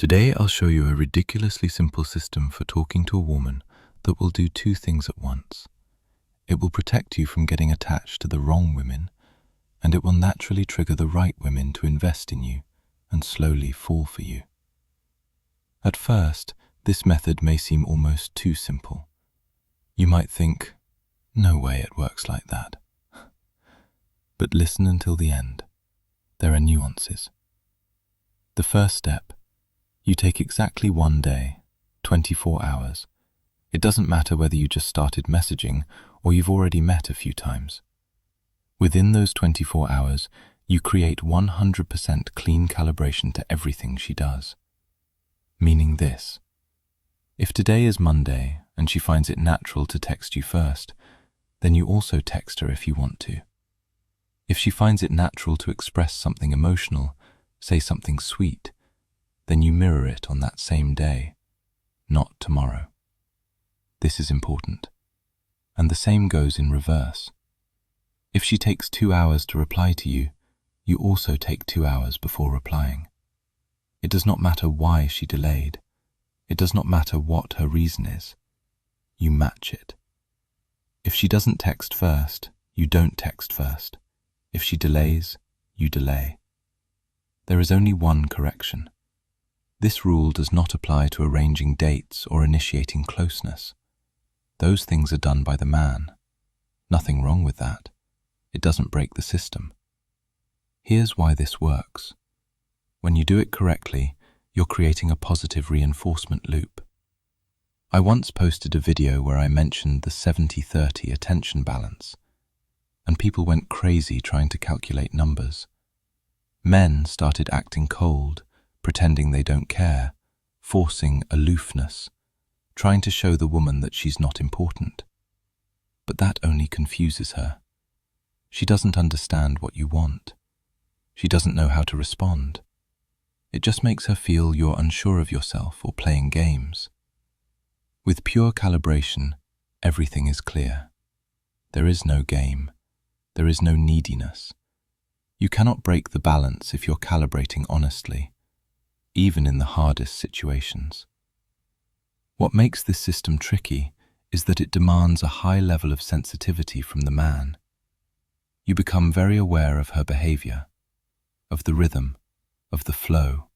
Today I'll show you a ridiculously simple system for talking to a woman that will do two things at once. It will protect you from getting attached to the wrong women, and it will naturally trigger the right women to invest in you and slowly fall for you. At first, this method may seem almost too simple. You might think, no way it works like that. But listen until the end. There are nuances. The first step: you take exactly one day, 24 hours. It doesn't matter whether you just started messaging or you've already met a few times. Within those 24 hours, you create 100% clean calibration to everything she does. Meaning this: if today is Monday and she finds it natural to text you first, then you also text her if you want to. If she finds it natural to express something emotional, say something sweet, then you mirror it on that same day, not tomorrow. This is important. And the same goes in reverse. If she takes 2 hours to reply to you, you also take 2 hours before replying. It does not matter why she delayed. It does not matter what her reason is. You match it. If she doesn't text first, you don't text first. If she delays, you delay. There is only one correction. This rule does not apply to arranging dates or initiating closeness. Those things are done by the man. Nothing wrong with that. It doesn't break the system. Here's why this works. When you do it correctly, you're creating a positive reinforcement loop. I once posted a video where I mentioned the 70-30 attention balance, and people went crazy trying to calculate numbers. Men started acting cold, pretending they don't care, forcing aloofness, trying to show the woman that she's not important. But that only confuses her. She doesn't understand what you want. She doesn't know how to respond. It just makes her feel you're unsure of yourself or playing games. With pure calibration, everything is clear. There is no game. There is no neediness. You cannot break the balance if you're calibrating honestly, even in the hardest situations. What makes this system tricky is that it demands a high level of sensitivity from the man. You become very aware of her behavior, of the rhythm, of the flow.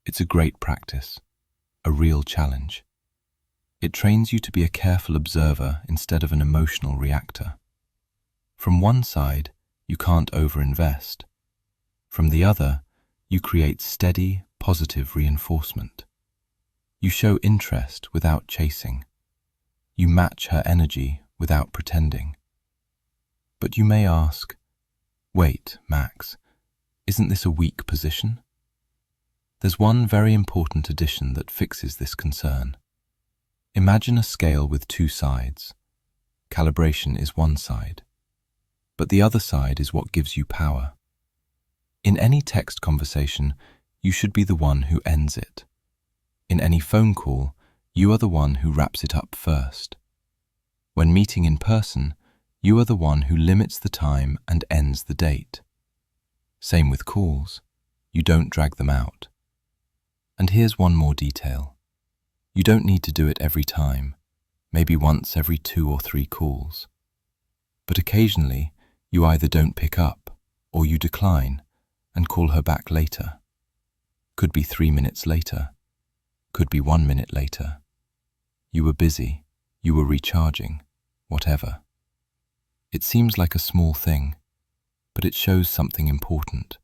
It's a great practice, a real challenge. It trains you to be a careful observer instead of an emotional reactor. From one side, you can't overinvest. From the other, you create steady, positive reinforcement. You show interest without chasing. You match her energy without pretending. But you may ask, wait, Max, isn't this a weak position? There's one very important addition that fixes this concern. Imagine a scale with two sides. Calibration is one side, but the other side is what gives you power. In any text conversation, you should be the one who ends it. In any phone call, you are the one who wraps it up first. When meeting in person, you are the one who limits the time and ends the date. Same with calls. You don't drag them out. And here's one more detail. You don't need to do it every time, maybe once every 2 or 3 calls. But occasionally, you either don't pick up or you decline and call her back later. Could be 3 minutes later. Could be 1 minute later. You were busy. You were recharging. Whatever. It seems like a small thing, but it shows something important.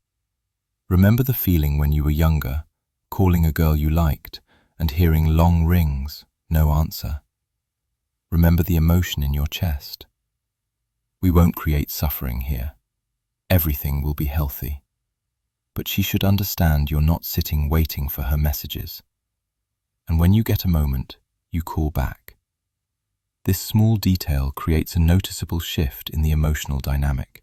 Remember the feeling when you were younger, calling a girl you liked and hearing long rings, no answer. Remember the emotion in your chest. We won't create suffering here. Everything will be healthy. But she should understand you're not sitting waiting for her messages. And when you get a moment, you call back. This small detail creates a noticeable shift in the emotional dynamic.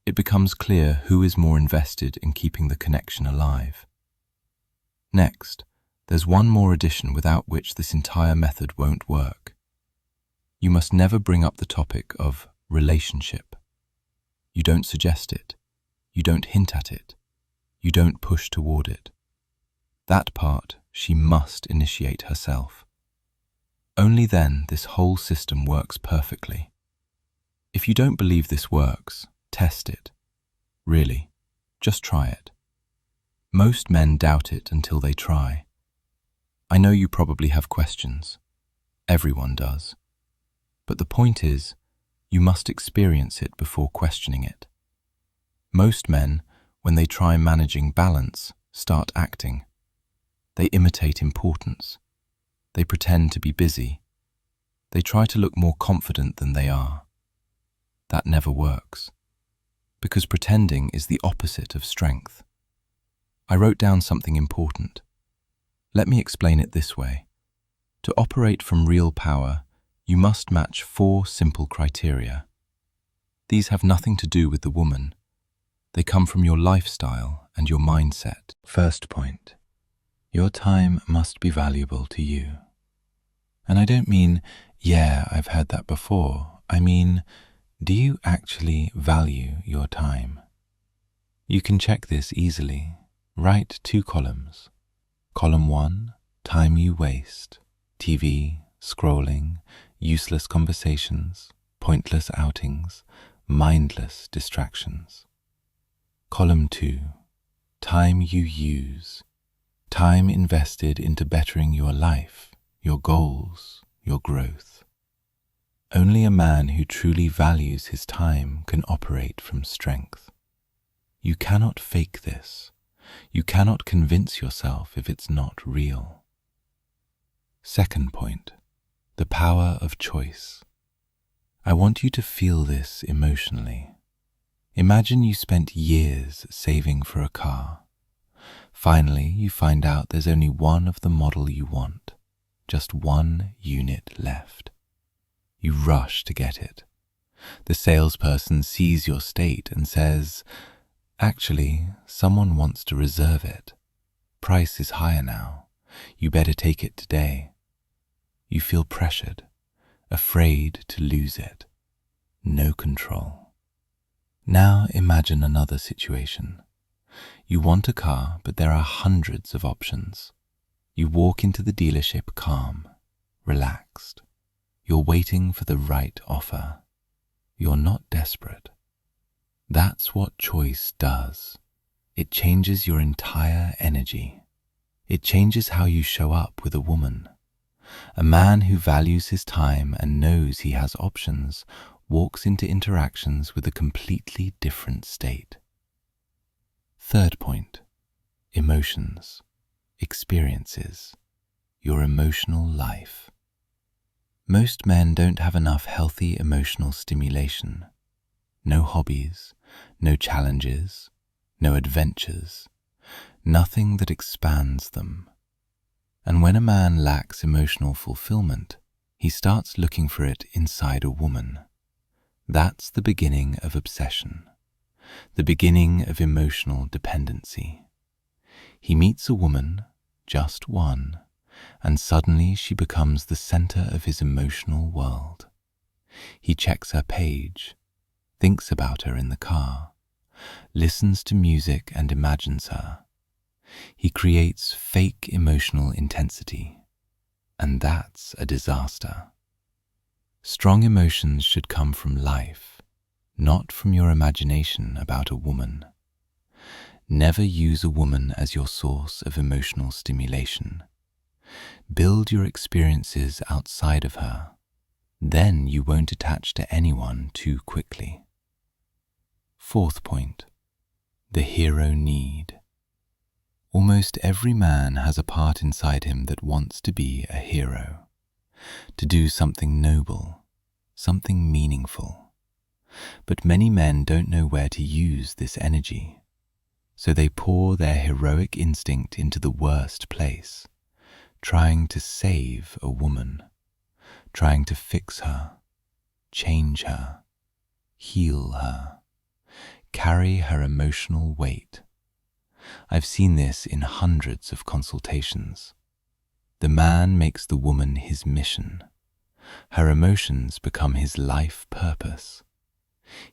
It becomes clear who is more invested in keeping the connection alive. Next, there's one more addition without which this entire method won't work. You must never bring up the topic of relationship. You don't suggest it. You don't hint at it. You don't push toward it. That part she must initiate herself. Only then this whole system works perfectly. If you don't believe this works, test it. Really, just try it. Most men doubt it until they try. I know you probably have questions. Everyone does. But the point is, you must experience it before questioning it. Most men, when they try managing balance, start acting. They imitate importance. They pretend to be busy. They try to look more confident than they are. That never works, because pretending is the opposite of strength. I wrote down something important. Let me explain it this way. To operate from real power, you must match 4 simple criteria. These have nothing to do with the woman. They come from your lifestyle and your mindset. First point, your time must be valuable to you. And I don't mean, yeah, I've heard that before. I mean, do you actually value your time? You can check this easily. Write 2 columns. Column 1, time you waste. TV, scrolling, useless conversations, pointless outings, mindless distractions. Column 2, time you use. Time invested into bettering your life, your goals, your growth. Only a man who truly values his time can operate from strength. You cannot fake this. You cannot convince yourself if it's not real. Second point, the power of choice. I want you to feel this emotionally. Imagine you spent years saving for a car. Finally, you find out there's only one of the model you want, just 1 unit left. You rush to get it. The salesperson sees your state and says, "Actually, someone wants to reserve it. Price is higher now. You better take it today." You feel pressured, afraid to lose it. No control. Now imagine another situation. You want a car, but there are hundreds of options. You walk into the dealership calm, relaxed. You're waiting for the right offer. You're not desperate. That's what choice does. It changes your entire energy. It changes how you show up with a woman. A man who values his time and knows he has options walks into interactions with a completely different state. Third point, emotions, experiences, your emotional life. Most men don't have enough healthy emotional stimulation. No hobbies, no challenges, no adventures, nothing that expands them. And when a man lacks emotional fulfillment, he starts looking for it inside a woman. That's the beginning of obsession, the beginning of emotional dependency. He meets a woman, just one, and suddenly she becomes the center of his emotional world. He checks her page, thinks about her in the car, listens to music and imagines her. He creates fake emotional intensity, and that's a disaster. Strong emotions should come from life, not from your imagination about a woman. Never use a woman as your source of emotional stimulation. Build your experiences outside of her. Then you won't attach to anyone too quickly. Fourth point, the hero need. Almost every man has a part inside him that wants to be a hero, to do something noble, something meaningful. But many men don't know where to use this energy, so they pour their heroic instinct into the worst place, trying to save a woman, trying to fix her, change her, heal her, carry her emotional weight. I've seen this in hundreds of consultations. The man makes the woman his mission. Her emotions become his life purpose.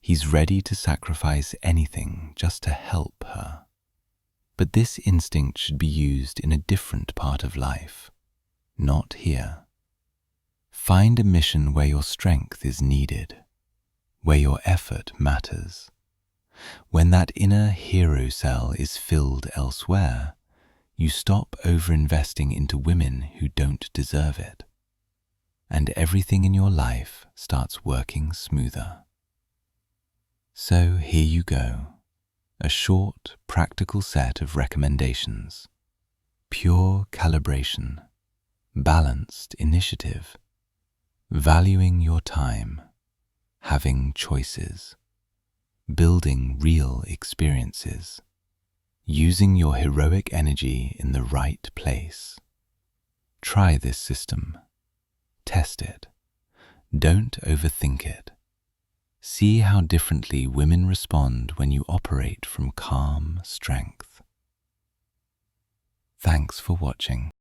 He's ready to sacrifice anything just to help her. But this instinct should be used in a different part of life, not here. Find a mission where your strength is needed, where your effort matters. When that inner hero cell is filled elsewhere, you stop over-investing into women who don't deserve it, and everything in your life starts working smoother. So here you go, a short, practical set of recommendations. Pure calibration, balanced initiative, valuing your time, having choices, building real experiences, using your heroic energy in the right place. Try this system. Test it. Don't overthink it. See how differently women respond when you operate from calm strength. Thanks for watching.